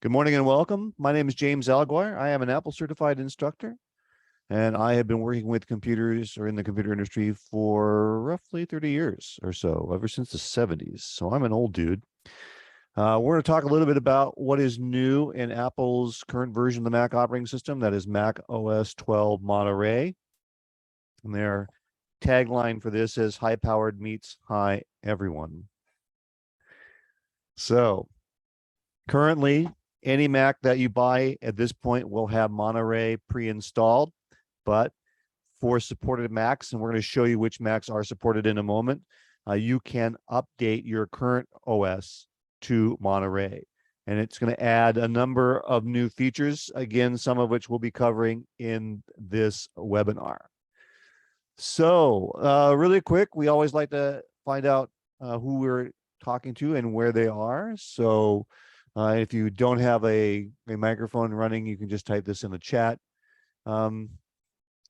Good morning and welcome. My name is James Alguire. I am an Apple certified instructor, and I have been working with computers or in the computer industry for roughly 30 years or so, ever since the 70s. So I'm an old dude. We're going to talk a little bit about what is new in Apple's current version of the Mac operating system, that is macOS 12 Monterey. And their tagline for this is high powered meets high everyone. So currently, any Mac that you buy at this point will have Monterey pre-installed, but for supported Macs, and we're going to show you which Macs are supported in a moment, you can update your current OS to Monterey. And it's going to add a number of new features, again, some of which we'll be covering in this webinar. So really quick, we always like to find out who we're talking to and where they are. So if you don't have a microphone running, you can just type this in the chat. Your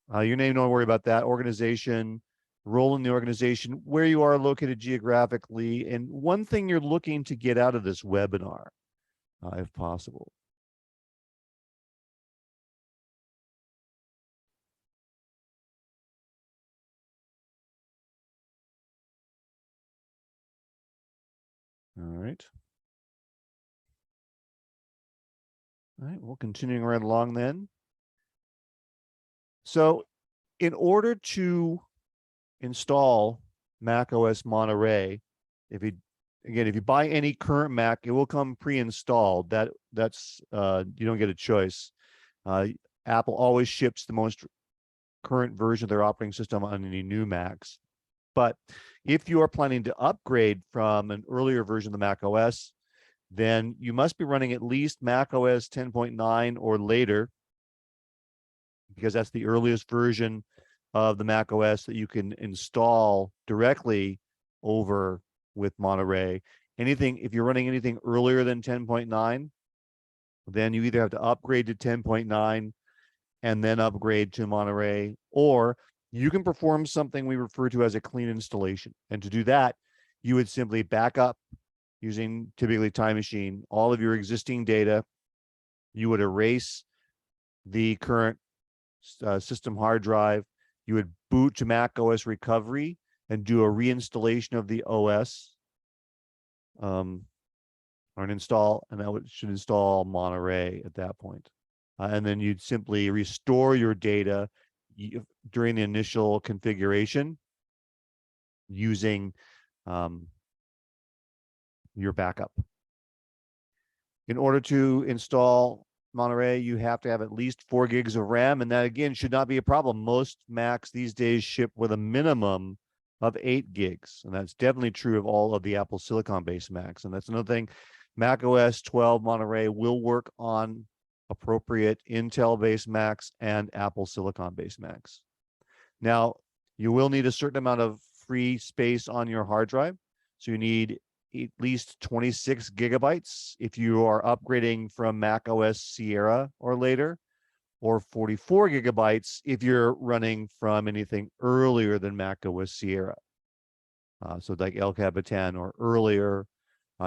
name, don't worry about that. Organization, role in the organization, where you are located geographically, and one thing you're looking to get out of this webinar, if possible. All right. All right, well, continuing right along then. So in order to install macOS Monterey, if you buy any current Mac, it will come pre-installed. That's you don't get a choice. Apple always ships the most current version of their operating system on any new Macs. But if you are planning to upgrade from an earlier version of the macOS, then you must be running at least macOS 10.9 or later, because that's the earliest version of the macOS that you can install directly over with Monterey. If you're running anything earlier than 10.9, then you either have to upgrade to 10.9 and then upgrade to Monterey, or you can perform something we refer to as a clean installation. And to do that, you would simply back up using typically Time Machine all of your existing data. You would erase the current system hard drive. You would boot to macOS recovery and do a reinstallation of the OS, or an install, and that should install Monterey at that point. And then you'd simply restore your data during the initial configuration using your backup. In order to install Monterey, you have to have at least 4 gigs of RAM, and that again should not be a problem. Most Macs these days ship with a minimum of 8 gigs, and that's definitely true of all of the Apple Silicon-based Macs. And that's another thing. macOS 12 Monterey will work on appropriate Intel-based Macs and Apple Silicon-based Macs. Now, you will need a certain amount of free space on your hard drive, so you need at least 26 gigabytes if you are upgrading from macOS Sierra or later, or 44 gigabytes if you're running from anything earlier than macOS Sierra. So like El Capitan or earlier,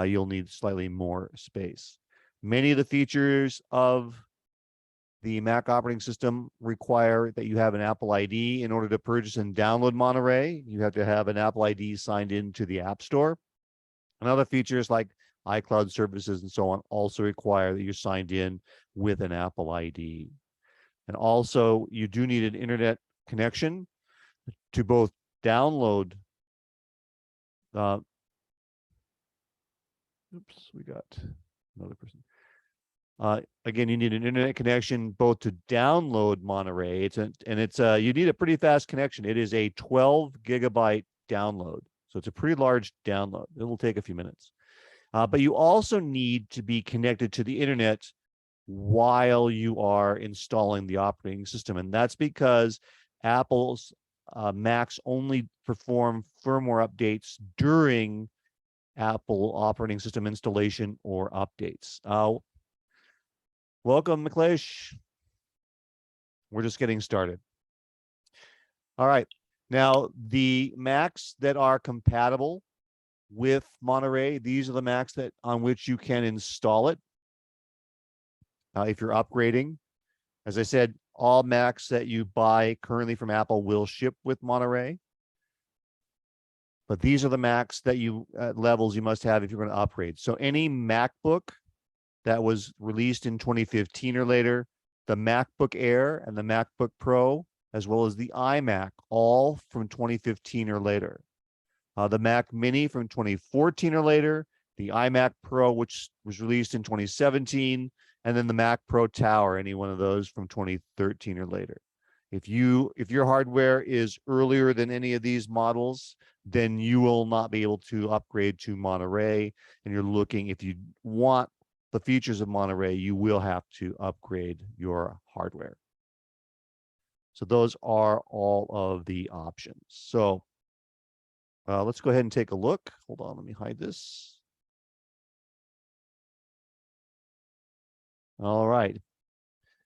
you'll need slightly more space. Many of the features of the Mac operating system require that you have an Apple ID in order to purchase and download Monterey. You have to have an Apple ID signed into the App Store. And other features like iCloud services and so on also require that you're signed in with an Apple ID. And also, you do need an internet connection to both download. Oops, we got another person. Again, you need an internet connection both to download Monterey. You need a pretty fast connection. It is a 12 gigabyte download. So it's a pretty large download. It will take a few minutes. But you also need to be connected to the internet while you are installing the operating system. And that's because Apple's Macs only perform firmware updates during Apple operating system installation or updates. Welcome, Miklesh. We're just getting started. All right. Now, the Macs that are compatible with Monterey, these are the Macs on which you can install it. if you're upgrading. As I said, all Macs that you buy currently from Apple will ship with Monterey. But these are the Macs that you levels you must have if you're going to upgrade. So any MacBook that was released in 2015 or later, the MacBook Air and the MacBook Pro, as well as the iMac, all from 2015 or later. The Mac Mini from 2014 or later, the iMac Pro, which was released in 2017, and then the Mac Pro Tower, any one of those from 2013 or later. If your hardware is earlier than any of these models, then you will not be able to upgrade to Monterey. And you're looking, if you want the features of Monterey, you will have to upgrade your hardware. So those are all of the options. So let's go ahead and take a look. Hold on, let me hide this. All right.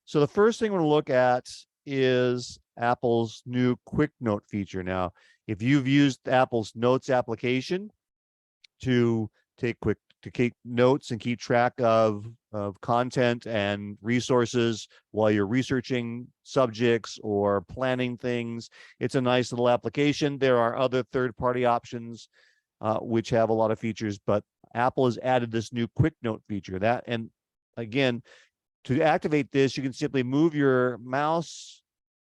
So the first thing we're going to look at is Apple's new Quick Note feature. Now, if you've used Apple's Notes application to take notes and keep track of content and resources while you're researching subjects or planning things, it's a nice little application. There are other third-party options which have a lot of features, but Apple has added this new Quick Note feature. And again, to activate this, you can simply move your mouse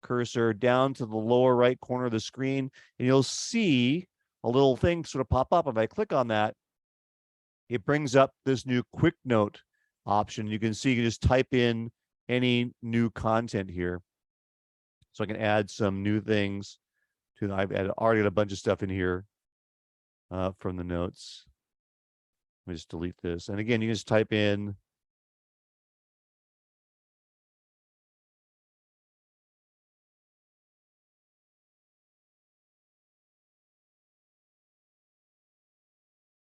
cursor down to the lower right corner of the screen, and you'll see a little thing sort of pop up. If I click on that, it brings up this new Quick Note option. You can see you can just type in any new content here. So I can add some new things to. I've already got a bunch of stuff in here from the notes. Let me just delete this. And again, you can just type in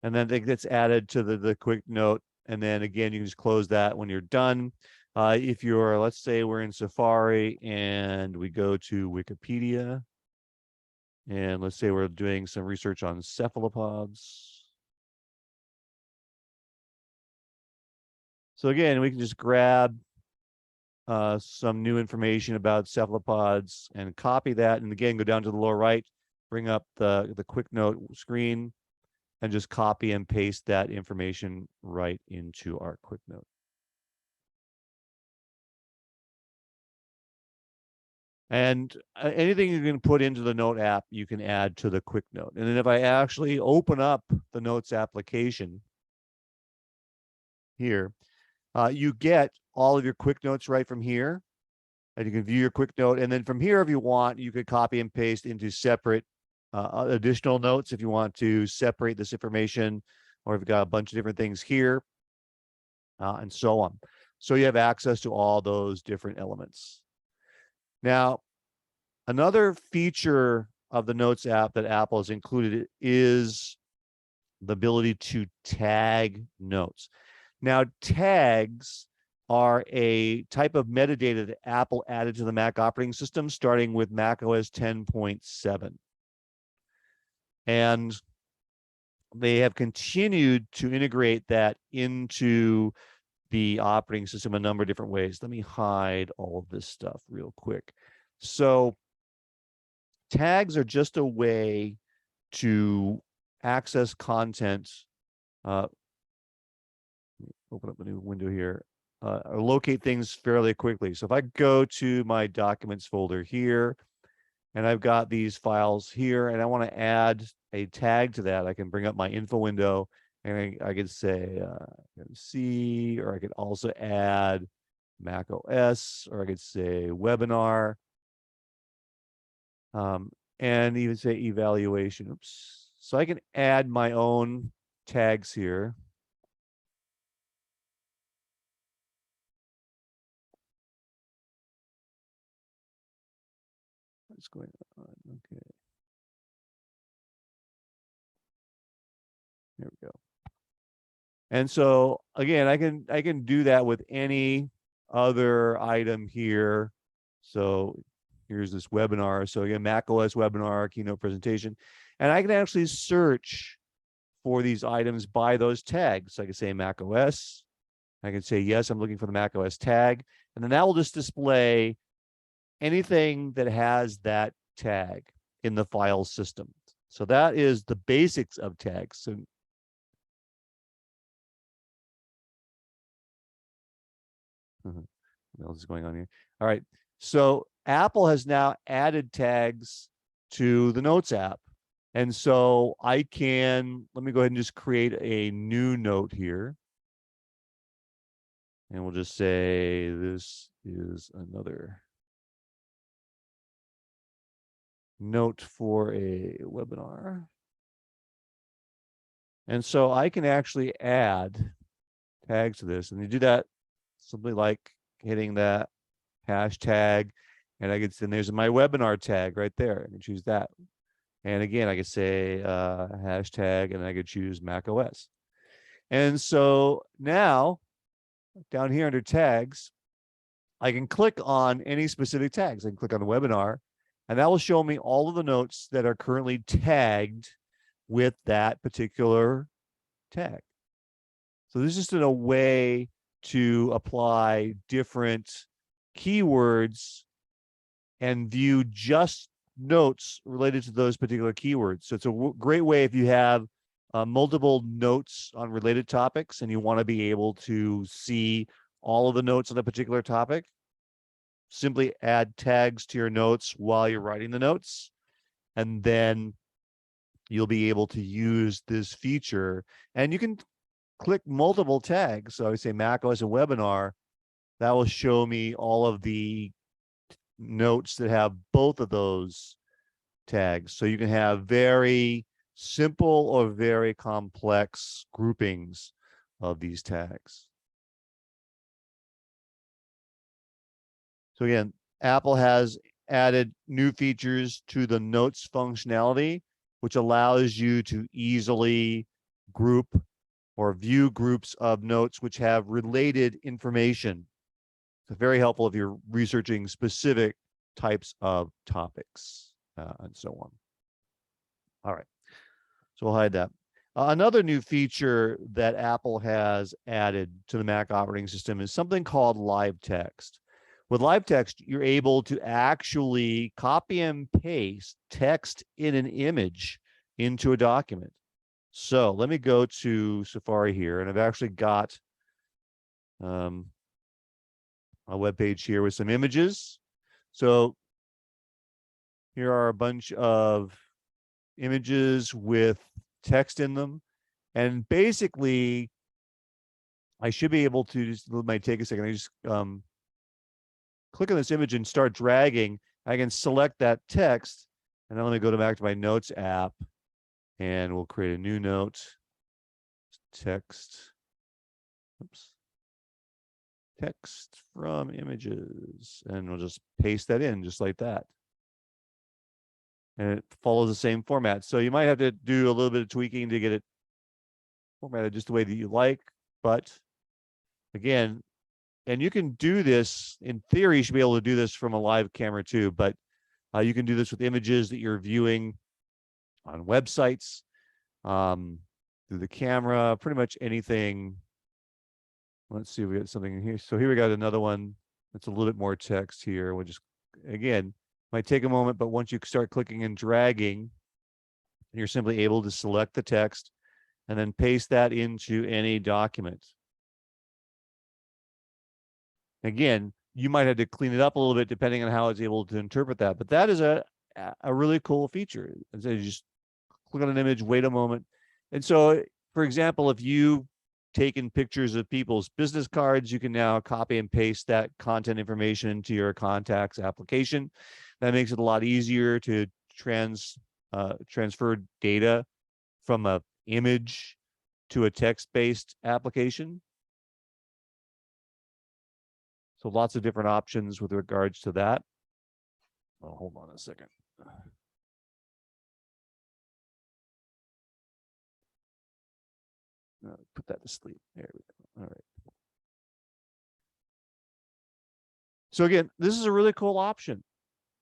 and then it gets added to the Quick Note. And then again, you can just close that when you're done. If you're, let's say we're in Safari and we go to Wikipedia, and let's say we're doing some research on cephalopods. So again, we can just grab some new information about cephalopods and copy that. And again, go down to the lower right, bring up the Quick Note screen, and just copy and paste that information right into our Quick Note. And anything you can put into the Note app, you can add to the Quick Note. And then if I actually open up the Notes application here, you get all of your Quick Notes right from here. And you can view your Quick Note. And then from here, if you want, you could copy and paste into separate additional notes if you want to separate this information, or if you've got a bunch of different things here, and so on. So you have access to all those different elements. Now, another feature of the Notes app that Apple has included is the ability to tag notes. Now, tags are a type of metadata that Apple added to the Mac operating system starting with macOS 10.7. And they have continued to integrate that into the operating system a number of different ways. Let me hide all of this stuff real quick. So tags are just a way to access content. Open up a new window here. Or locate things fairly quickly. So if I go to my documents folder here, and I've got these files here, and I want to add a tag to that, I can bring up my info window, and I could say FMC, or I could also add macOS, or I could say webinar, and even say evaluation. Oops. So I can add my own tags here. What's going on? Okay. There we go. And so again, I can do that with any other item here. So here's this webinar. So again, macOS webinar, keynote presentation, and I can actually search for these items by those tags. So I can say macOS, I can say, yes, I'm looking for the macOS tag. And then that will just display anything that has that tag in the file system. So that is the basics of tags. So what else is going on here? All right. So Apple has now added tags to the Notes app. And so I can, let me go ahead and just create a new note here. And we'll just say this is another note for a webinar. And so I can actually add tags to this. And you do that simply like hitting that hashtag. And I can, and there's my webinar tag right there. I can choose that. And again, I could say hashtag, and I could choose macOS. And so now down here under tags, I can click on any specific tags. I can click on the webinar, and that will show me all of the notes that are currently tagged with that particular tag. So this is just a way to apply different keywords and view just notes related to those particular keywords. So it's a great way if you have multiple notes on related topics and you want to be able to see all of the notes on a particular topic. Simply add tags to your notes while you're writing the notes, and then you'll be able to use this feature. And you can click multiple tags. So I say macOS and webinar. That will show me all of the notes that have both of those tags. So you can have very simple or very complex groupings of these tags. So again, Apple has added new features to the notes functionality, which allows you to easily group or view groups of notes which have related information. It's very helpful if you're researching specific types of topics and so on. All right, so we'll hide that. Another new feature that Apple has added to the Mac operating system is something called live text. With live text, you're able to actually copy and paste text in an image into a document. So let me go to Safari here, and I've actually got a web page here with some images. So here are a bunch of images with text in them. And basically, I should be able to, just, it might take a second, I just click on this image and start dragging. I can select that text, and then let me go back to my Notes app, and we'll create a new note, text, oops, text from images, and we'll just paste that in just like that. And it follows the same format. So you might have to do a little bit of tweaking to get it formatted just the way that you like. But again, and you can do this, in theory, you should be able to do this from a live camera too, but you can do this with images that you're viewing on websites, through the camera, pretty much anything. Let's see, we got something in here. So here we got another one that's a little bit more text here. We'll just, again, might take a moment, but once you start clicking and dragging, you're simply able to select the text and then paste that into any document. Again, you might have to clean it up a little bit depending on how it's able to interpret that, but that is a really cool feature. And so you just click on an image, wait a moment. And so, for example, if you've taken pictures of people's business cards, you can now copy and paste that content information into your contacts application. That makes it a lot easier to transfer data from an image to a text-based application. So lots of different options with regards to that. Oh, hold on a second. Put that to sleep. There we go. All right. So again, this is a really cool option.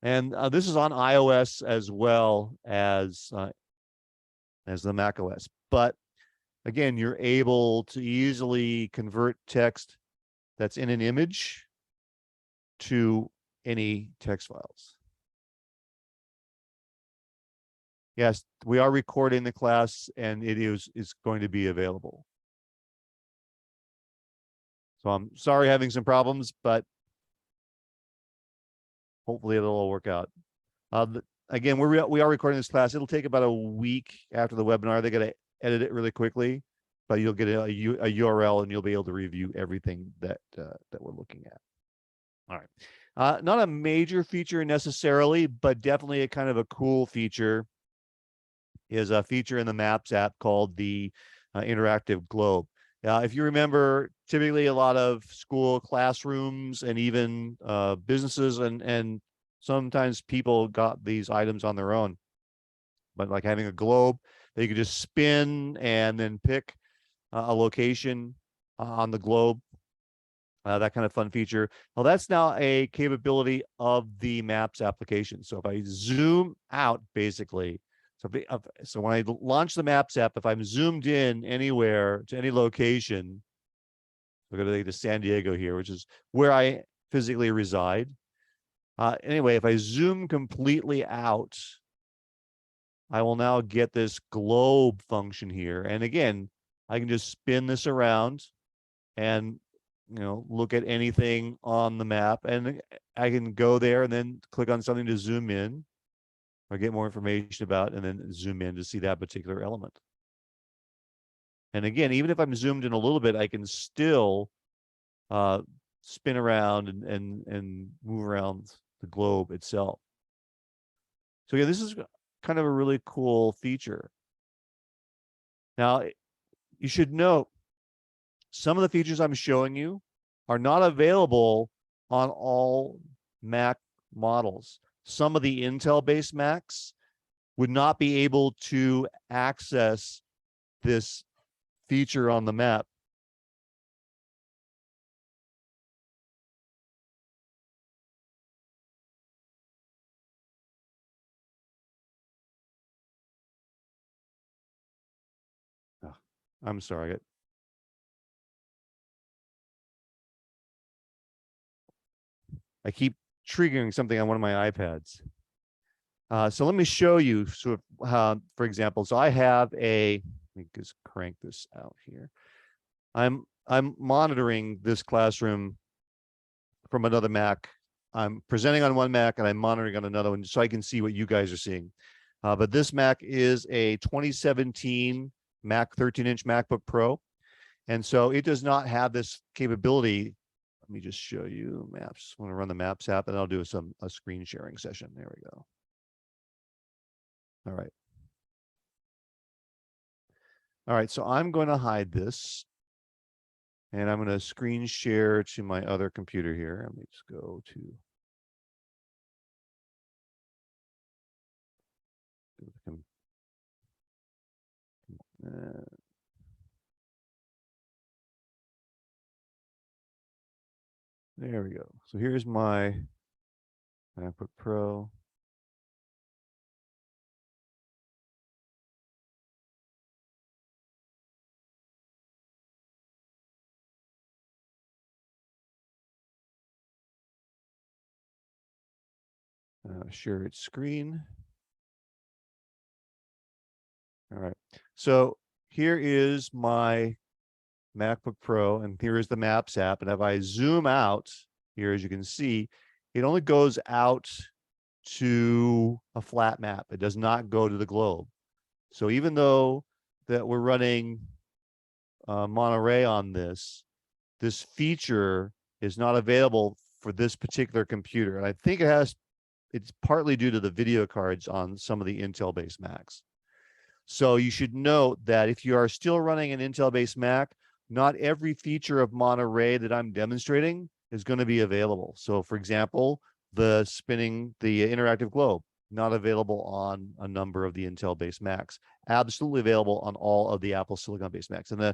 And this is on iOS as well as the macOS. But again, you're able to easily convert text that's in an image to any text files. Yes, we are recording the class and it is going to be available. So I'm sorry having some problems, but hopefully it'll all work out. Again, we are recording this class. It'll take about a week after the webinar. They got to edit it really quickly, but you'll get a URL and you'll be able to review everything that we're looking at. All right. Not a major feature necessarily, but definitely a kind of a cool feature is a feature in the Maps app called the interactive globe. If you remember, typically a lot of school classrooms and even businesses and sometimes people got these items on their own, but like having a globe that you could just spin and then pick a location on the globe, that kind of fun feature. Well, that's now a capability of the Maps application. So if I zoom out, basically, so when I launch the Maps app, if I'm zoomed in anywhere to any location, we're going to San Diego here, which is where I physically reside. Anyway, if I zoom completely out, I will now get this globe function here. And again, I can just spin this around and look at anything on the map, and I can go there and then click on something to zoom in or get more information about, and then zoom in to see that particular element. And again, even if I'm zoomed in a little bit, I can still spin around and move around the globe itself. So yeah, this is kind of a really cool feature. Now, you should note some of the features I'm showing you are not available on all Mac models. Some of the Intel-based Macs would not be able to access this feature on the map. Oh, I'm sorry. I keep triggering something on one of my iPads. So let me show you sort of, for example, so I have let me just crank this out here. I'm monitoring this classroom from another Mac. I'm presenting on one Mac and I'm monitoring on another one so I can see what you guys are seeing. But this Mac is a 2017 Mac 13-inch MacBook Pro. And so it does not have this capability. Let me just show you Maps. I want to run the Maps app and I'll do a screen sharing session. There we go. All right. All right, so I'm going to hide this. And I'm going to screen share to my other computer here. Let me just go to there we go. So here's my MacBook Pro. Share its screen. All right. So here is my MacBook Pro, and here is the Maps app. And if I zoom out here, as you can see, it only goes out to a flat map. It does not go to the globe. So even though that we're running Monterey on this feature is not available for this particular computer. And I think it's partly due to the video cards on some of the Intel-based Macs. So you should note that if you are still running an Intel-based Mac, not every feature of Monterey that I'm demonstrating is going to be available. So for example, the interactive globe, not available on a number of the Intel-based Macs, absolutely available on all of the Apple Silicon-based Macs. And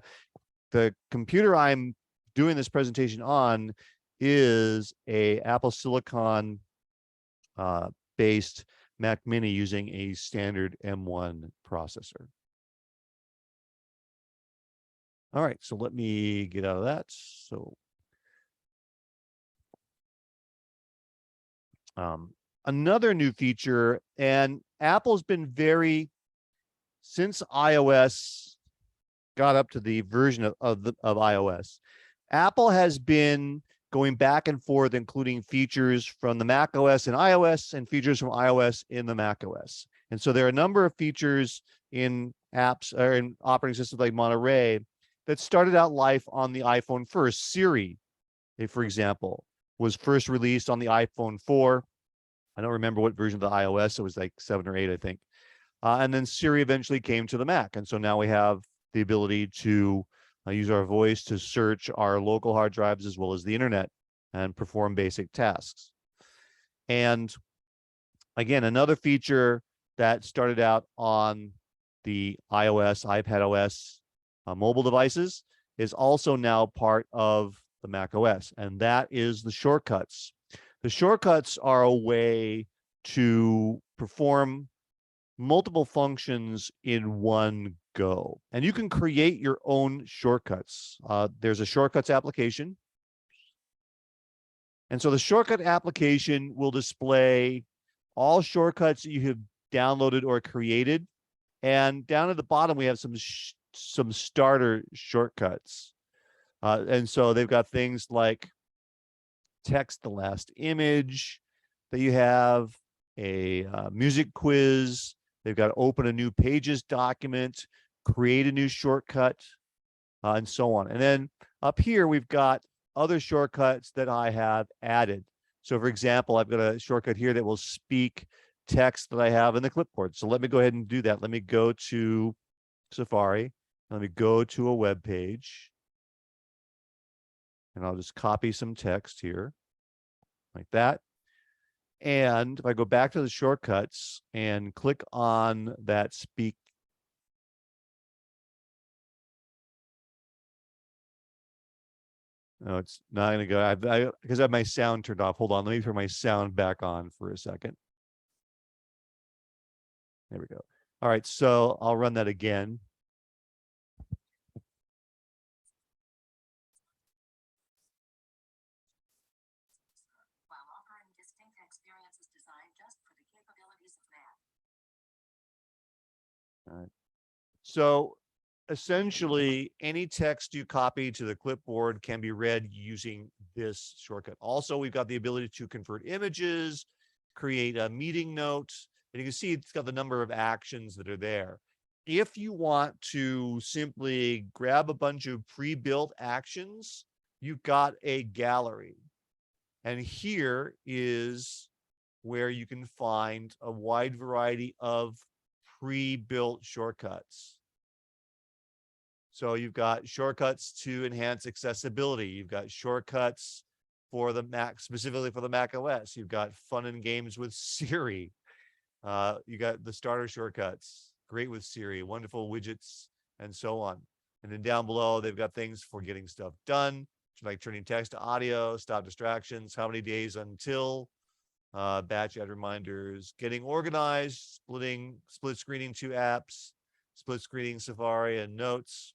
the computer I'm doing this presentation on is a Apple Silicon based Mac Mini using a standard M1 processor. All right, so let me get out of that. So another new feature, and Apple's been since iOS got up to the version of iOS, Apple has been going back and forth, including features from the macOS and iOS and features from iOS in the macOS. And so there are a number of features in apps or in operating systems like Monterey that started out life on the iPhone first. Siri, for example, was first released on the iPhone 4. I don't remember what version of the iOS. It was like 7 or 8, I think. And then Siri eventually came to the Mac. And so now we have the ability to use our voice to search our local hard drives as well as the internet and perform basic tasks. And again, another feature that started out on the iOS, iPadOS mobile devices is also now part of the macOS, and that is the shortcuts. The shortcuts are a way to perform multiple functions in one go. And you can create your own shortcuts. There's a shortcuts application. And so the shortcut application will display all shortcuts that you have downloaded or created. And down at the bottom, we have some starter shortcuts. And so they've got things like text the last image that you have, a music quiz. They've got to open a new Pages document, create a new shortcut, and so on. And then up here, we've got other shortcuts that I have added. So for example, I've got a shortcut here that will speak text that I have in the clipboard. So let me go ahead and do that. Let me go to Safari. Let me go to a web page. And I'll just copy some text here like that. And if I go back to the shortcuts and click on that speak, no, it's not going to go. Because I have my sound turned off. Hold on, let me turn my sound back on for a second. There we go. All right, so I'll run that again. All right. So essentially, any text you copy to the clipboard can be read using this shortcut. Also, we've got the ability to convert images, create a meeting note, and you can see it's got the number of actions that are there. If you want to simply grab a bunch of pre-built actions, you've got a gallery. And here is where you can find a wide variety of pre-built shortcuts. So you've got shortcuts to enhance accessibility. You've got shortcuts for the Mac, specifically for the Mac OS. You've got fun and games with Siri. You got the starter shortcuts, great with Siri, wonderful widgets, and so on. And then down below, they've got things for getting stuff done, like turning text to audio, stop distractions, how many days until, batch add reminders, getting organized, split screening 2 apps, split screening Safari and Notes.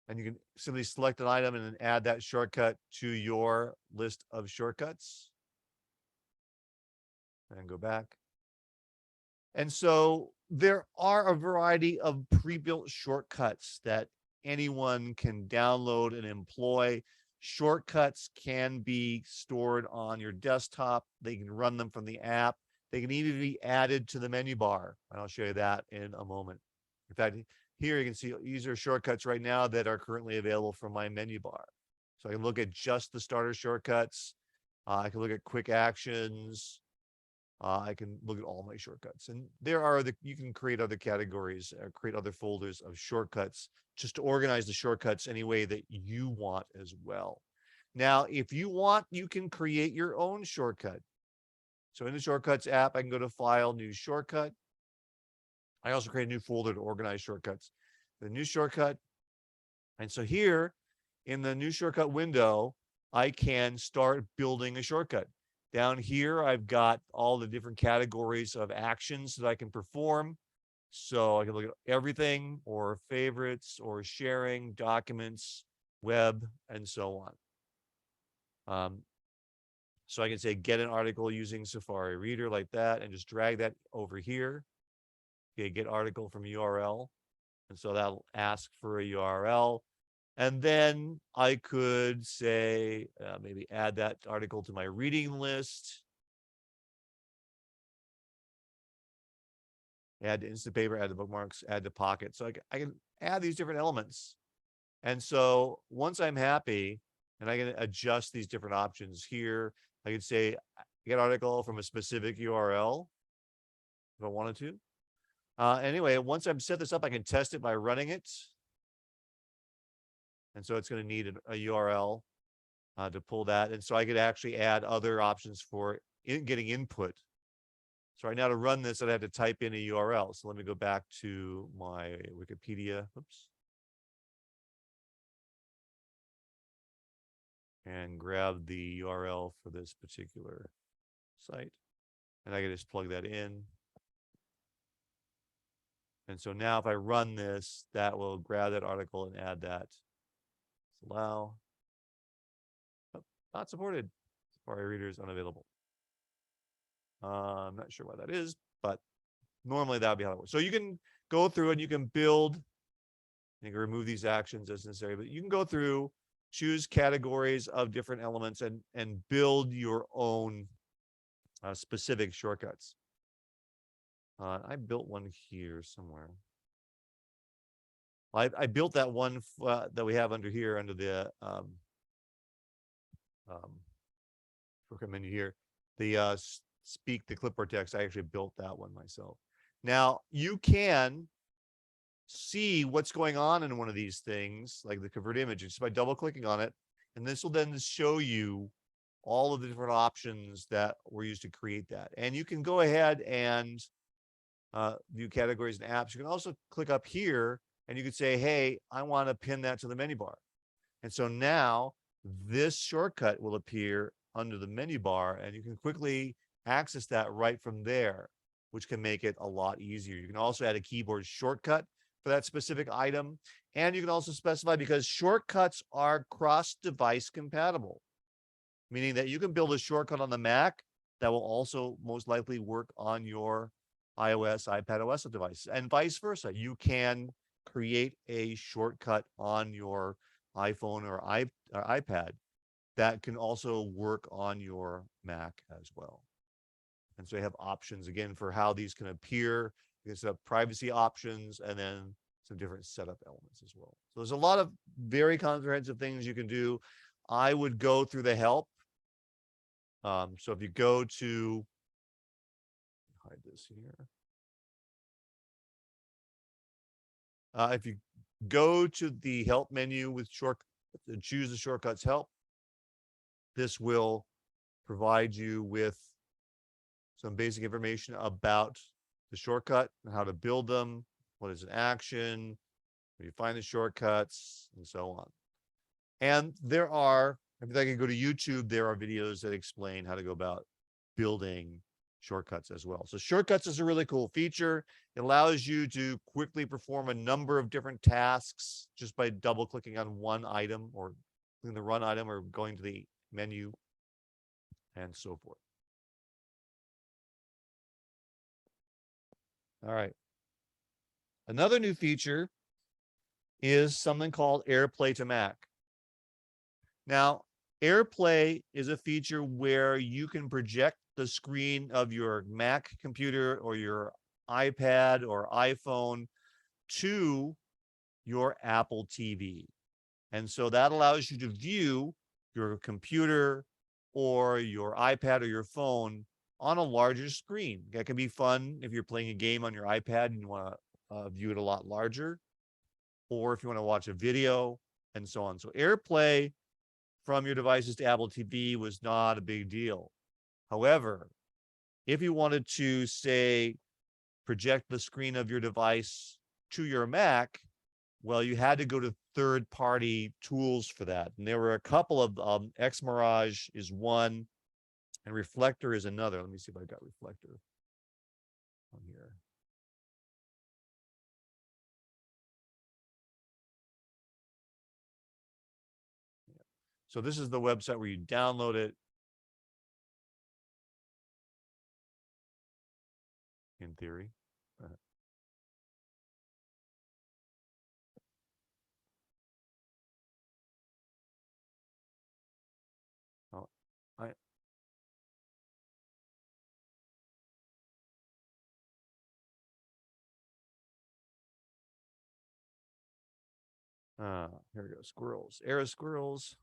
And you can simply select an item and then add that shortcut to your list of shortcuts. And go back. And so there are a variety of pre-built shortcuts that anyone can download and employ. Shortcuts can be stored on your desktop. They can run them from the app. They can even be added to the menu bar. And I'll show you that in a moment. In fact, here you can see these are shortcuts right now that are currently available from my menu bar. So I can look at just the starter shortcuts. I can look at quick actions. I can look at all my shortcuts. And you can create other categories, create other folders of shortcuts just to organize the shortcuts any way that you want as well. Now, if you want, you can create your own shortcut. So in the Shortcuts app, I can go to File, New Shortcut. I also create a new folder to organize shortcuts. The new shortcut. And so here in the new shortcut window, I can start building a shortcut. Down here, I've got all the different categories of actions that I can perform. So I can look at everything, or favorites, or sharing, documents, web, and so on. So I can say get an article using Safari Reader like that, and just drag that over here. Okay, get article from URL. And so that'll ask for a URL. And then I could say, maybe add that article to my reading list. Add to Instapaper, add to bookmarks, add to Pocket. So I can add these different elements. And so once I'm happy, and I can adjust these different options here, I could say get article from a specific URL if I wanted to. Anyway, once I've set this up, I can test it by running it. And so it's going to need a URL to pull that. And so I could actually add other options for getting input. So right now to run this, I'd have to type in a URL. So let me go back to my Wikipedia. Oops. And grab the URL for this particular site. And I can just plug that in. And so now if I run this, that will grab that article and add that. Allow. Oh, not supported. Safari Reader is unavailable. I'm not sure why that is, but normally that would be how it works. So you can go through and you can build. You can remove these actions as necessary, but you can go through, choose categories of different elements, and build your own specific shortcuts. I built one here somewhere. I built that one that we have under here, under the shortcut menu here. The speak the clipboard text. I actually built that one myself. Now you can see what's going on in one of these things, like the convert image, just by double clicking on it, and this will then show you all of the different options that were used to create that. And you can go ahead and view categories and apps. You can also click up here and you could say, hey, I want to pin that to the menu bar. And so now this shortcut will appear under the menu bar, and you can quickly access that right from there, which can make it a lot easier. You can also add a keyboard shortcut for that specific item. And you can also specify, because shortcuts are cross-device compatible, meaning that you can build a shortcut on the Mac that will also most likely work on your iOS, iPadOS device, and vice versa. You can create a shortcut on your iPhone or iPad that can also work on your Mac as well. And so you have options again for how these can appear. You can set up privacy options and then some different setup elements as well. So there's a lot of very comprehensive things you can do. I would go through the help. So if you go to, hide this here. If you go to the help menu with choose the shortcuts help, this will provide you with some basic information about the shortcut and how to build them, what is an action, where you find the shortcuts, and so on. And there are, if I can go to YouTube, there are videos that explain how to go about building shortcuts as well. So shortcuts is a really cool feature. It allows you to quickly perform a number of different tasks just by double clicking on one item, or clicking the run item, or going to the menu, and so forth. All right. Another new feature is something called AirPlay to Mac. Now, AirPlay is a feature where you can project the screen of your Mac computer or your iPad or iPhone to your Apple TV. And so that allows you to view your computer or your iPad or your phone on a larger screen. That can be fun if you're playing a game on your iPad and you want to view it a lot larger, or if you want to watch a video, and so on. So AirPlay from your devices to Apple TV was not a big deal. However, if you wanted to, say, project the screen of your device to your Mac, well, you had to go to third-party tools for that. And there were a couple of Xmirage is one, and Reflector is another. Let me see if I got Reflector on here. So this is the website where you download it. In theory. Oh, here we go. Squirrels. Era squirrels.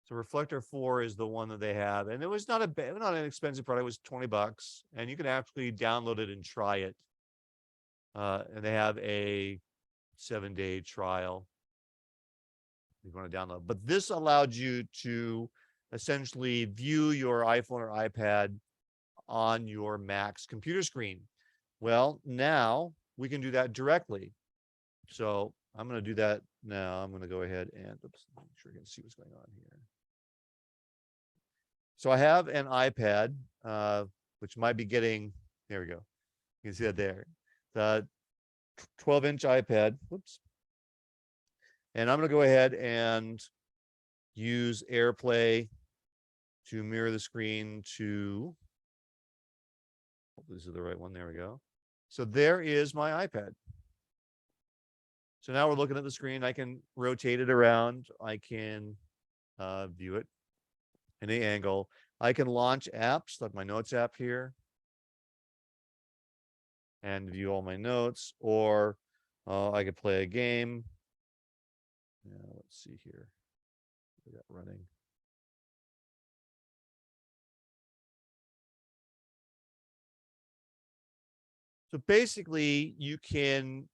So Reflector 4 is the one that they have, and it was not an expensive product. It was $20, and you can actually download it and try it. And they have a 7-day trial if you want to download. But this allowed you to essentially view your iPhone or iPad on your Mac's computer screen. Well, now we can do that directly. So I'm going to do that now. I'm going to go ahead and make sure you can see what's going on here. So I have an iPad, which might be getting, there we go. You can see that there. The 12-inch iPad. Whoops. And I'm going to go ahead and use AirPlay to mirror the screen to, hopefully this is the right one. There we go. So there is my iPad. So now we're looking at the screen. I can rotate it around. I can view it in any angle. I can launch apps like my Notes app here and view all my notes, or I could play a game. Let's see here. We got running. So basically, you can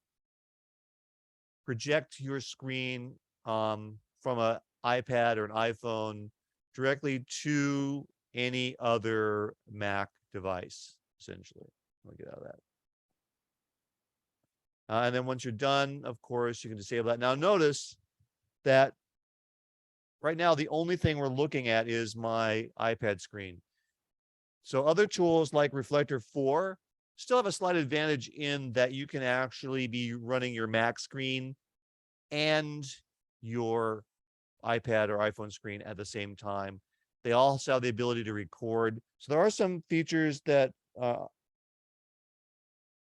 project your screen from an iPad or an iPhone directly to any other Mac device, essentially. Let me get out of that. And then once you're done, of course, you can disable that. Now notice that right now, the only thing we're looking at is my iPad screen. So other tools like Reflector 4 still have a slight advantage in that you can actually be running your Mac screen and your iPad or iPhone screen at the same time. They also have the ability to record. So there are some features that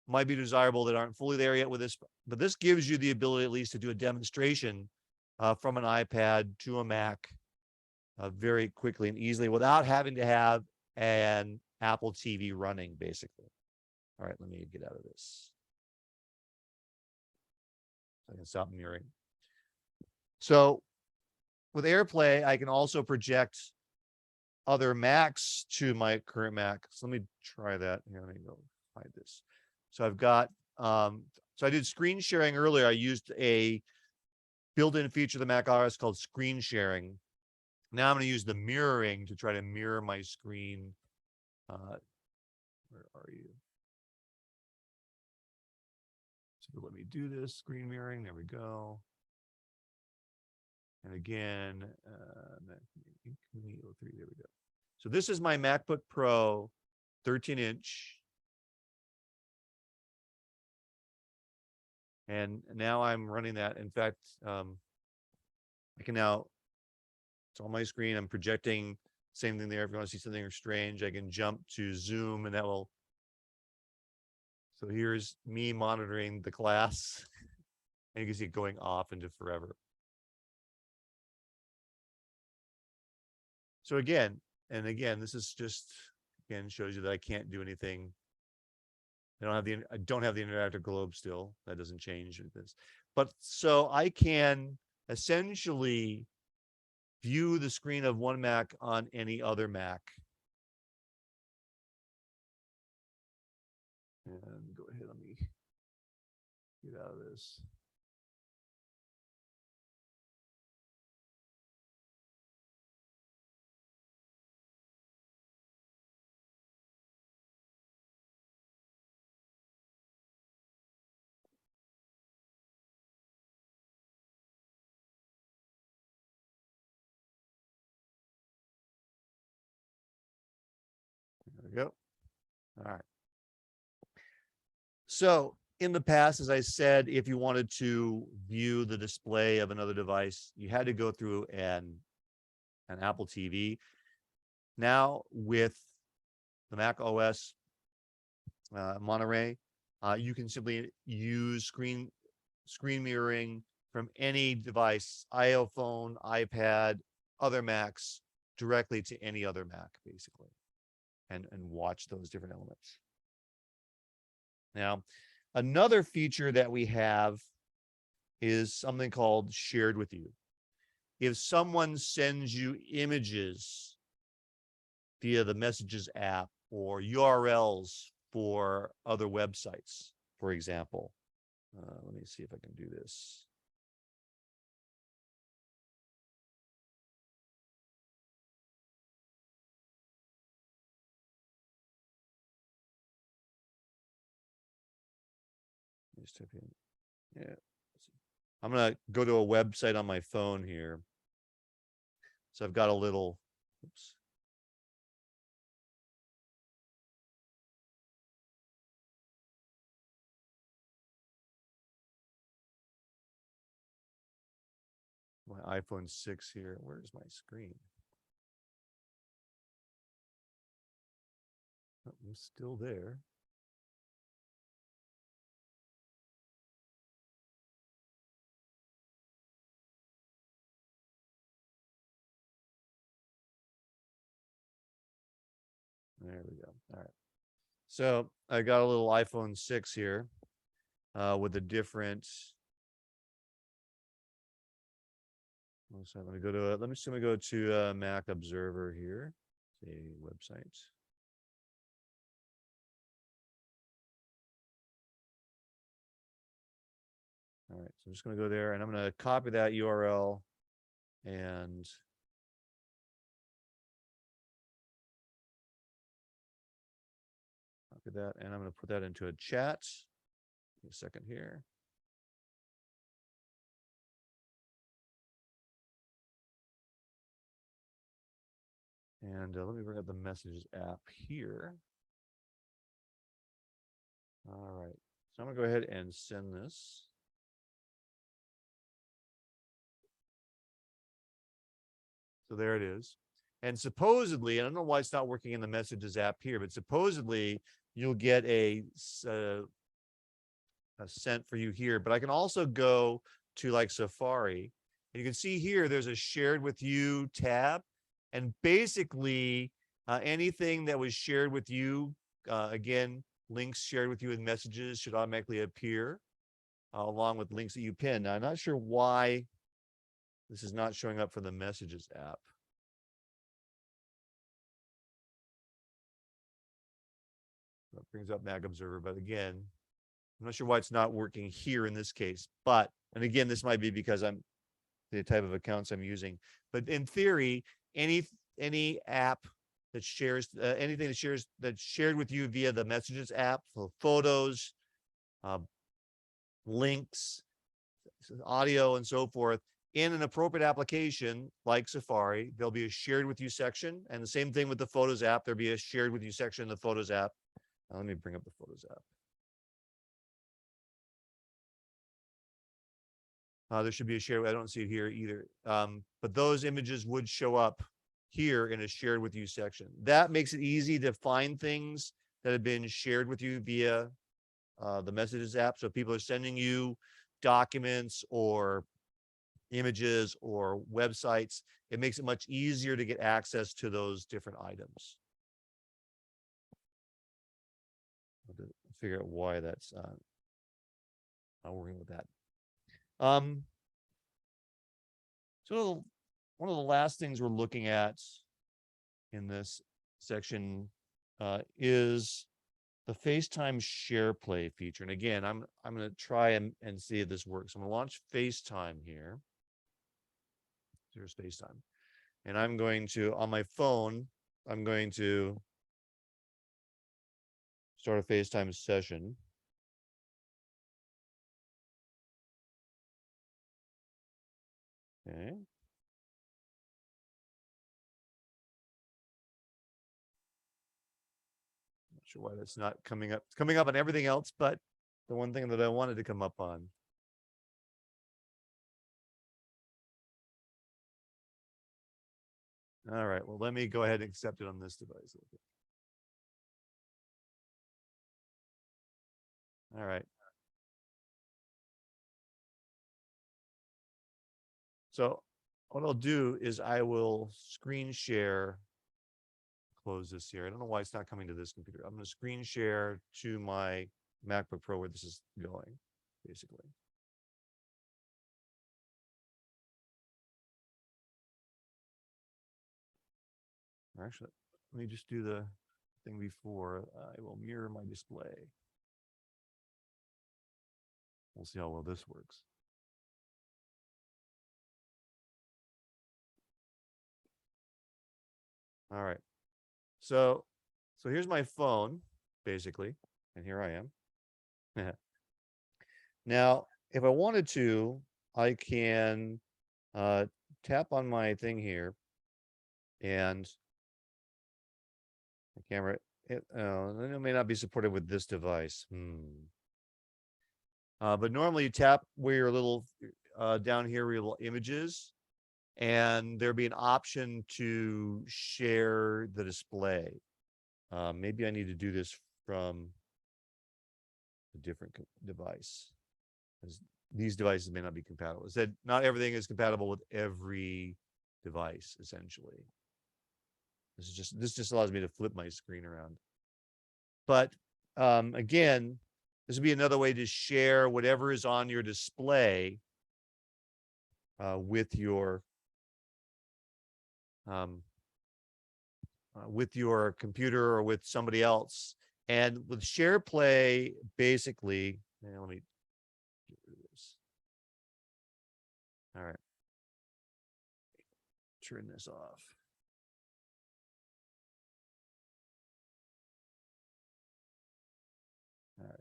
might be desirable that aren't fully there yet with this, but this gives you the ability at least to do a demonstration from an iPad to a Mac very quickly and easily without having to have an Apple TV running, basically. All right, let me get out of this. So I can stop mirroring. So with AirPlay, I can also project other Macs to my current Mac. So let me try that. Here, let me go hide this. So I've got, so I did screen sharing earlier. I used a built-in feature of the macOS called screen sharing. Now I'm going to use the mirroring to try to mirror my screen. Where are you? So let me do this screen mirroring. There we go. And again, there we go. So this is my MacBook Pro 13-inch. And now I'm running that. In fact, I can now, it's on my screen. I'm projecting, same thing there. If you want to see something strange, I can jump to Zoom and that will. So here's me monitoring the class. And you can see it going off into forever. So again, this is just, again, shows you that I can't do anything. I don't have the interactive globe still. That doesn't change with this. But so I can essentially view the screen of one Mac on any other Mac. And go ahead, let me get out of this. There we go. All right. So in the past, as I said, if you wanted to view the display of another device, you had to go through an Apple TV. Now with the Mac OS Monterey, you can simply use screen mirroring from any device, iPhone, iPad, other Macs, directly to any other Mac, basically, and watch those different elements. Now, another feature that we have is something called shared with you. If someone sends you images via the Messages app or URLs for other websites, for example, let me see if I can do this. Just type in, yeah. I'm gonna go to a website on my phone here. So I've got a little, oops. My iPhone 6 here. Where's my screen? Oh, I'm still there. There we go. All right. So I got a little iPhone 6 here with a different. So let me go to let me go to Mac Observer here, a website. All right, so I'm just going to go there and I'm going to copy that URL and copy that, and I'm going to put that into a chat. Give me a second here. And let me bring up the Messages app here. All right, so I'm going to go ahead and send this. So there it is. And supposedly, I don't know why it's not working in the Messages app here, but supposedly you'll get a sent for you here. But I can also go to like Safari. And you can see here, there's a shared with you tab. And basically, anything that was shared with you, again, links shared with you in Messages should automatically appear along with links that you pin. Now, I'm not sure why this is not showing up for the Messages app. That brings up Mac Observer, but again, I'm not sure why it's not working here in this case. But, and again, this might be because I'm the type of accounts I'm using. But in theory, any app that shares anything that's shared with you via the Messages app, so photos, links, audio, and so forth, in an appropriate application like Safari, there'll be a shared with you section. And the same thing with the Photos app, there'll be a shared with you section in the Photos app. Now, let me bring up the Photos app. There should be a share. I don't see it here either. But those images would show up here in a shared with you section. That makes it easy to find things that have been shared with you via the Messages app. So if people are sending you documents or images or websites, it makes it much easier to get access to those different items. I'll figure out why that's not working with that. So one of the last things we're looking at in this section is the FaceTime SharePlay feature. And again, I'm going to try and see if this works. I'm going to launch FaceTime here. Here's FaceTime. And I'm going to, on my phone, I'm going to start a FaceTime session. Okay. Not sure why that's not coming up. It's coming up on everything else, but the one thing that I wanted to come up on. All right, well, let me go ahead and accept it on this device. All right. So what I'll do is I will screen share, close this here. I don't know why it's not coming to this computer. I'm going to screen share to my MacBook Pro where this is going, basically. Actually, let me just do the thing before. I will mirror my display. We'll see how well this works. All right. So here's my phone, basically, and here I am. Now, if I wanted to, I can tap on my thing here, and the camera, it may not be supported with this device. But normally you tap where your little down here where your little images, and there'll be an option to share the display. Maybe I need to do this from a different device, because these devices may not be compatible. It said not everything is compatible with every device, essentially. This just allows me to flip my screen around. But again, this would be another way to share whatever is on your display with your computer or with somebody else. And with SharePlay, basically, let me get rid of this. All right. Turn this off. All right.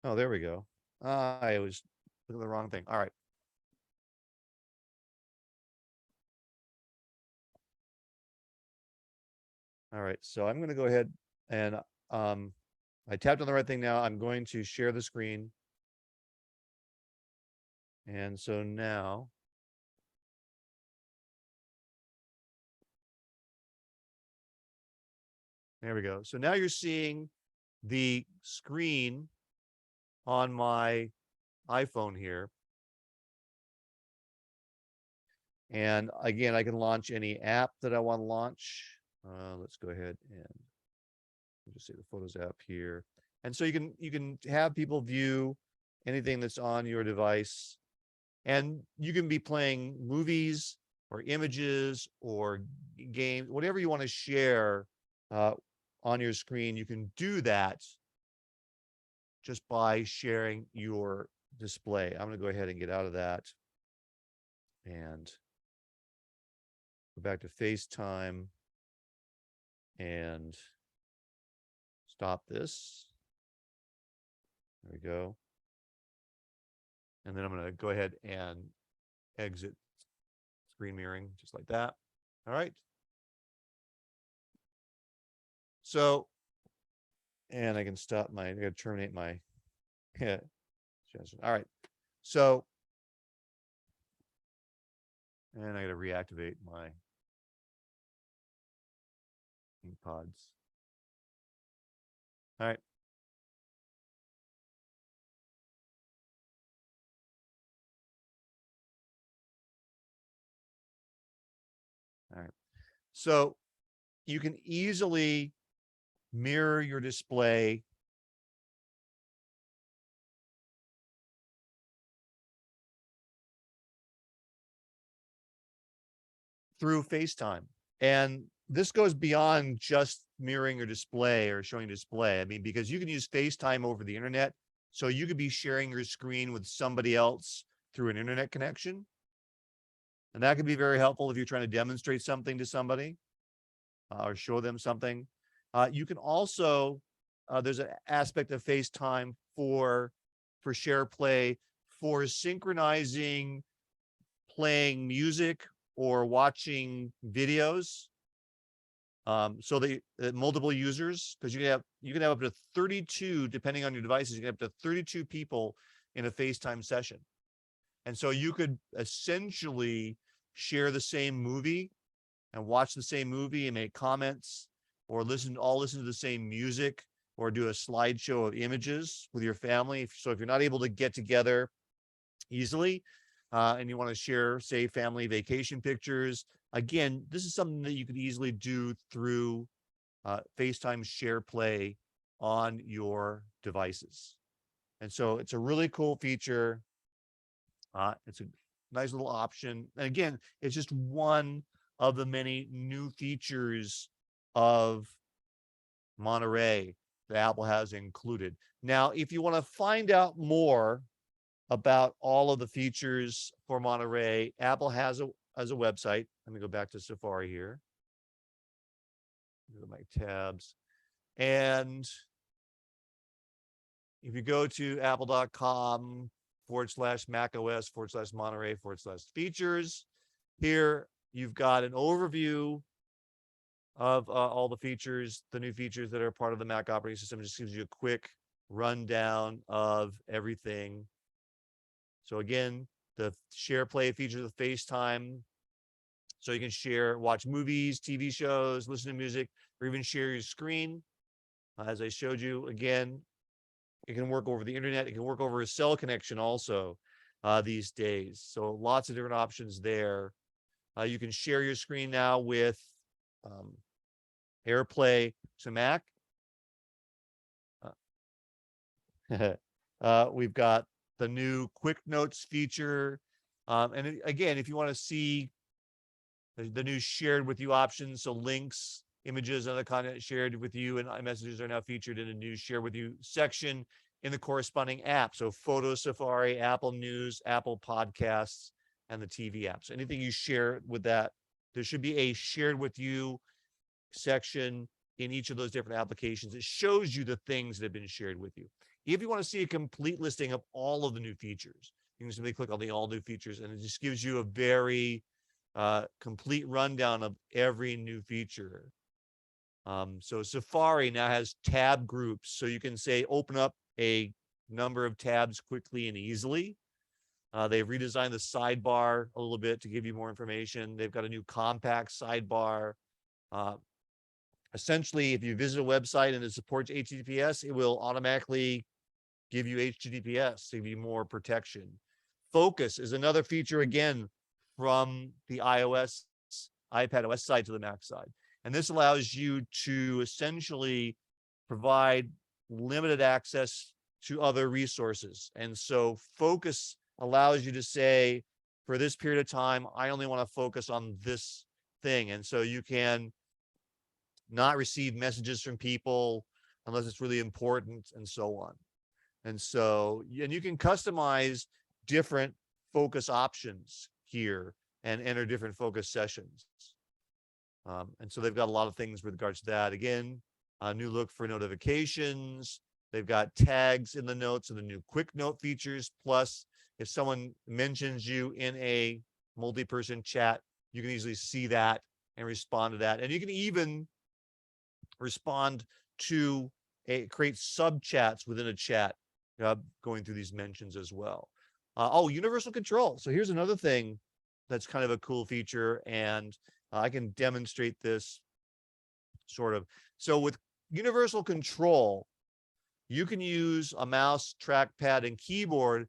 Oh, there we go. I was looking at the wrong thing. All right. All right. So I'm going to go ahead and I tapped on the right thing now. I'm going to share the screen. And so now there we go. So now you're seeing the screen on my iPhone here. And again, I can launch any app that I want to launch. Let's go ahead and just say the Photos app here. And so you can have people view anything that's on your device, and you can be playing movies or images or games, whatever you want to share on your screen. You can do that just by sharing your display. I'm going to go ahead and get out of that and go back to FaceTime and stop this. There we go. And then I'm going to go ahead and exit screen mirroring just like that. All right. So, and I can stop I got to terminate my, all right. So, and I got to reactivate my pods. All right. All right. So you can easily mirror your display through FaceTime. And this goes beyond just mirroring your display or showing display. I mean, because you can use FaceTime over the internet. So you could be sharing your screen with somebody else through an internet connection. And that could be very helpful if you're trying to demonstrate something to somebody or show them something. You can also, there's an aspect of FaceTime for SharePlay for synchronizing playing music or watching videos. So they multiple users, because you can have up to 32, depending on your devices, you can have up to 32 people in a FaceTime session. And so you could essentially share the same movie and watch the same movie and make comments, or all listen to the same music, or do a slideshow of images with your family. So if you're not able to get together easily, and you want to share, say, family vacation pictures, again, this is something that you could easily do through FaceTime SharePlay on your devices. And so it's a really cool feature. It's a nice little option. And again, it's just one of the many new features of Monterey that Apple has included. Now, if you want to find out more about all of the features for Monterey, Apple has a website. Let me go back to Safari here. Go to my tabs. And if you go to apple.com/macOS/Monterey/features, here you've got an overview of all the features, the new features that are part of the Mac operating system. It just gives you a quick rundown of everything. So again, the SharePlay features of FaceTime, so you can watch movies, TV shows, listen to music, or even share your screen. As I showed you, again, it can work over the internet. It can work over a cell connection also these days. So lots of different options there. You can share your screen now with AirPlay to Mac. We've got the new Quick Notes feature. And again, if you want to see the new shared with you options, so links, images, and other content shared with you and iMessages are now featured in a new share with you section in the corresponding app. So Photo Safari, Apple News, Apple Podcasts, and the TV app. So anything you share with that, there should be a shared with you section in each of those different applications. It shows you the things that have been shared with you. If you want to see a complete listing of all of the new features, you can simply click on the all new features, and it just gives you a very complete rundown of every new feature. So Safari now has tab groups, so you can say open up a number of tabs quickly and easily. They've redesigned the sidebar a little bit to give you more information. They've got a new compact sidebar. Essentially, if you visit a website and it supports HTTPS, it will automatically give you HTTPS to give you more protection. Focus is another feature, again, from the iOS, iPadOS side to the Mac side. And this allows you to essentially provide limited access to other resources. And so focus allows you to say, for this period of time, I only want to focus on this thing. And so you can not receive messages from people unless it's really important, and so on. And so, and you can customize different focus options here and enter different focus sessions. And so they've got a lot of things with regards to that. Again, a new look for notifications. They've got tags in the notes and the new quick note features. Plus, if someone mentions you in a multi-person chat, you can easily see that and respond to that. And you can even respond to create sub chats within a chat, going through these mentions as well. Universal control. So here's another thing that's kind of a cool feature, and I can demonstrate this sort of. So with universal control, you can use a mouse, trackpad, and keyboard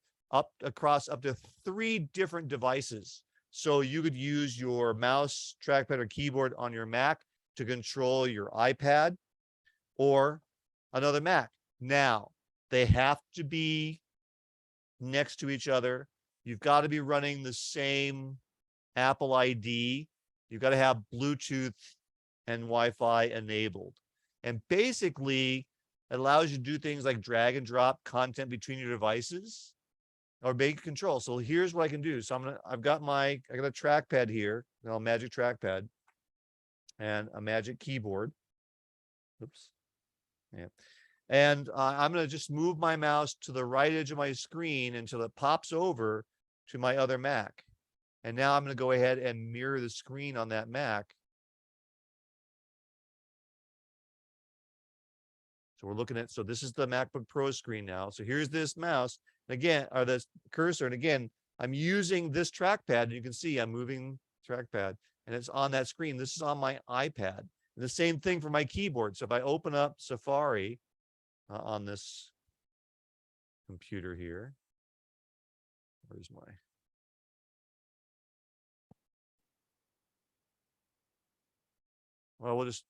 across up to 3 different devices. So you could use your mouse, trackpad, or keyboard on your Mac to control your iPad or another Mac. Now, they have to be next to each other. You've got to be running the same Apple ID. You've got to have Bluetooth and Wi-Fi enabled. And basically, it allows you to do things like drag and drop content between your devices or make control. So here's what I can do. So I got a trackpad here, a Magic trackpad and a Magic keyboard. Oops. Yeah. And I'm going to just move my mouse to the right edge of my screen until it pops over to my other Mac. And now I'm going to go ahead and mirror the screen on that Mac. So we're looking at, so this is the MacBook Pro screen now. So here's this mouse, and again, or this cursor, and again, I'm using this trackpad, and you can see I'm moving trackpad, and it's on that screen. This is on my iPad. And the same thing for my keyboard. So if I open up Safari on this computer here, where's my, well, we'll just,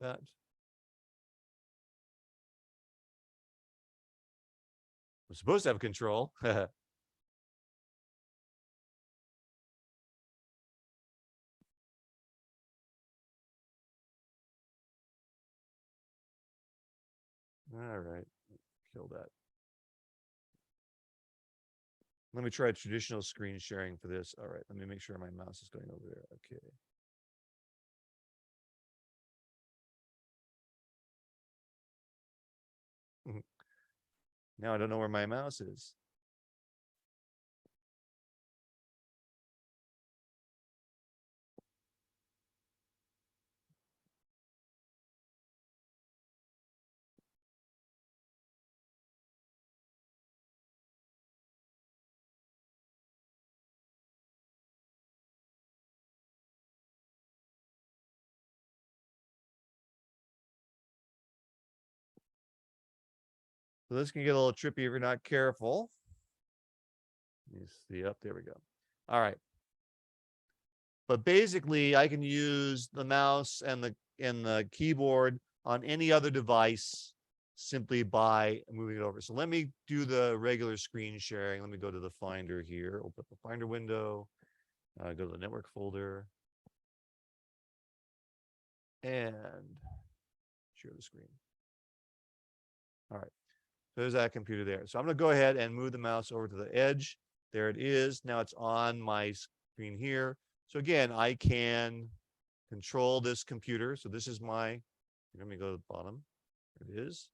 that. I'm supposed to have control. All right, kill that. Let me try traditional screen sharing for this. All right, let me make sure my mouse is going over there. Okay. Now I don't know where my mouse is. So this can get a little trippy if you're not careful. You see up, there we go. All right. But basically I can use the mouse and the keyboard on any other device simply by moving it over. So let me do the regular screen sharing. Let me go to the Finder here, open up the Finder window, go to the network folder, and share the screen. All right. There's that computer there. So I'm going to go ahead and move the mouse over to the edge. There it is. Now it's on my screen here. So again, I can control this computer. So this is my, let me go to the bottom. There it is.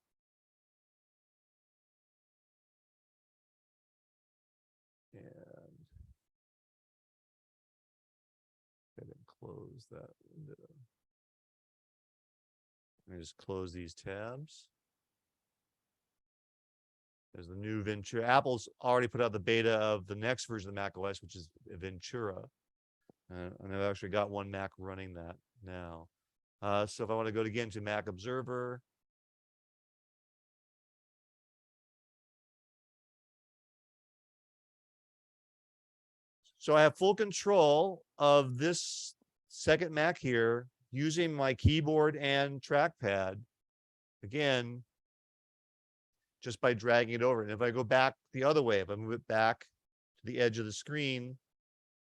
And go ahead and close that window. Let me just close these tabs. There's the new Ventura. Apple's already put out the beta of the next version of macOS, which is Ventura. And I've actually got one Mac running that now. So if I want to go again to Mac Observer, so I have full control of this second Mac here using my keyboard and trackpad. Again, just by dragging it over. And if I go back the other way, if I move it back to the edge of the screen,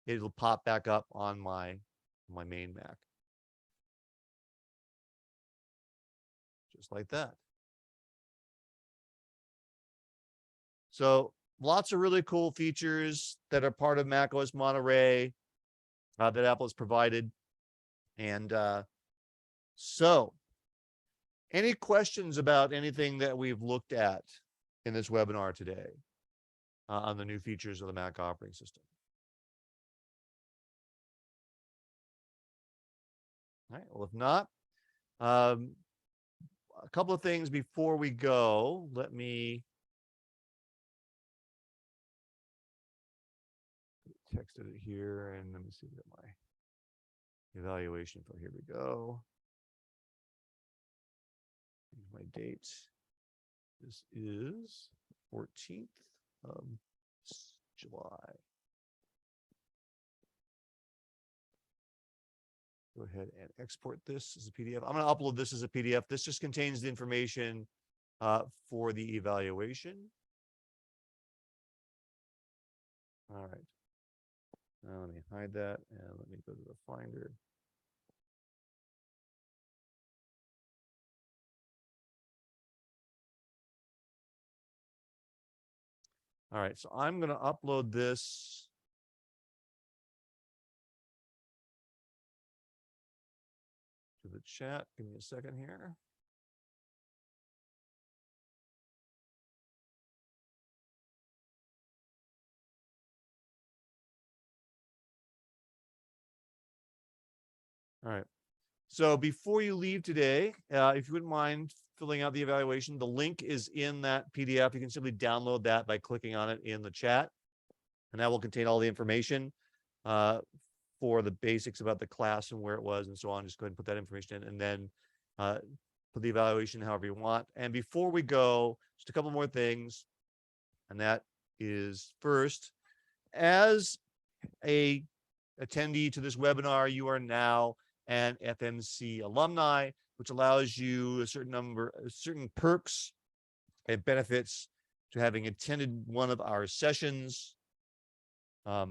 it'll pop back up on my main Mac. Just like that. So lots of really cool features that are part of macOS Monterey that Apple has provided. And so any questions about anything that we've looked at in this webinar today on the new features of the Mac operating system? All right, well, if not, a couple of things before we go. Let me texted it here, and let me see what my evaluation for. Here we go. Here's my date. This is 14th of July. Go ahead and export this as a PDF. I'm going to upload this as a PDF. This just contains the information for the evaluation. All right. Now let me hide that and let me go to the Finder. All right, so I'm going to upload this to the chat. Give me a second here. All right. So before you leave today, if you wouldn't mind filling out the evaluation, the link is in that PDF. You can simply download that by clicking on it in the chat, and that will contain all the information for the basics about the class and where it was and so on. Just go ahead and put that information in, and then put the evaluation however you want. And before we go, just a couple more things, and that is first, as a attendee to this webinar, you are now an FMC alumni, which allows you a certain perks and benefits to having attended one of our sessions. That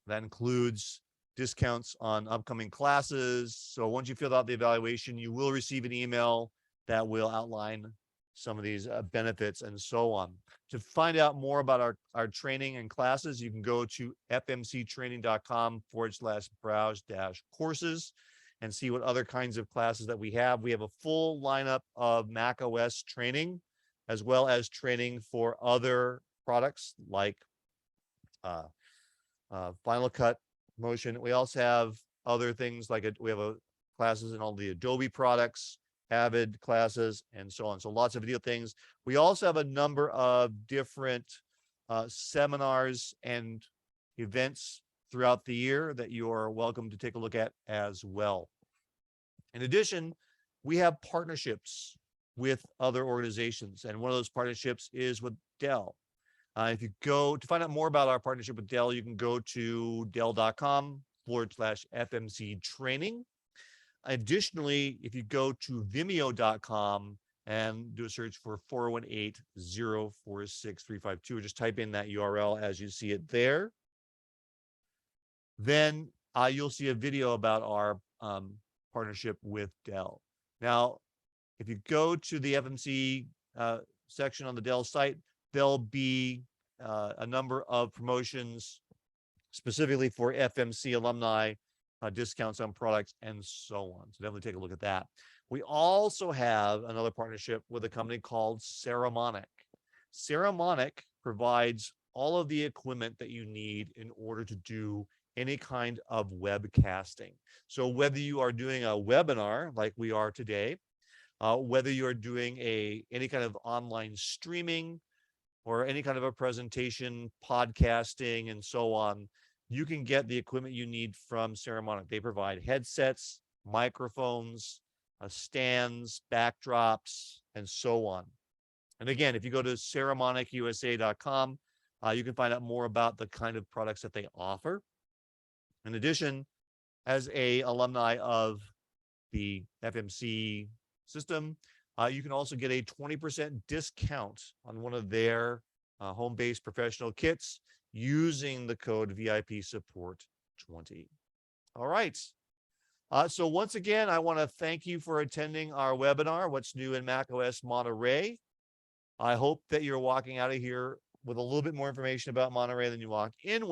includes discounts on upcoming classes. So once you fill out the evaluation, you will receive an email that will outline some of these benefits and so on. To find out more about our training and classes, you can go to fmctraining.com/browse-courses and see what other kinds of classes that we have. We have a full lineup of macOS training, as well as training for other products like Final Cut, Motion. We also have other things like we have classes in all the Adobe products, Avid classes, and so on. So lots of video things. We also have a number of different seminars and events throughout the year that you are welcome to take a look at as well. In addition, we have partnerships with other organizations, and one of those partnerships is with Dell. If you go to find out more about our partnership with Dell, you can go to dell.com/FMC training. Additionally, if you go to vimeo.com and do a search for 418-046-352, or just type in that URL as you see it there, then you'll see a video about our partnership with Dell. Now, if you go to the FMC section on the Dell site, there'll be a number of promotions specifically for FMC alumni, discounts on products, and so on. So definitely take a look at that. We also have another partnership with a company called Saramonic. Saramonic provides all of the equipment that you need in order to do any kind of webcasting. So whether you are doing a webinar like we are today, whether you're doing any kind of online streaming or any kind of a presentation, podcasting, and so on, you can get the equipment you need from Saramonic. They provide headsets, microphones, stands, backdrops, and so on. And again, if you go to saramonicusa.com, you can find out more about the kind of products that they offer. In addition, as a alumni of the FMC system, you can also get a 20% discount on one of their home-based professional kits using the code VIP Support 20. All right. So once again, I want to thank you for attending our webinar, What's New in macOS Monterey. I hope that you're walking out of here with a little bit more information about Monterey than you walked in with.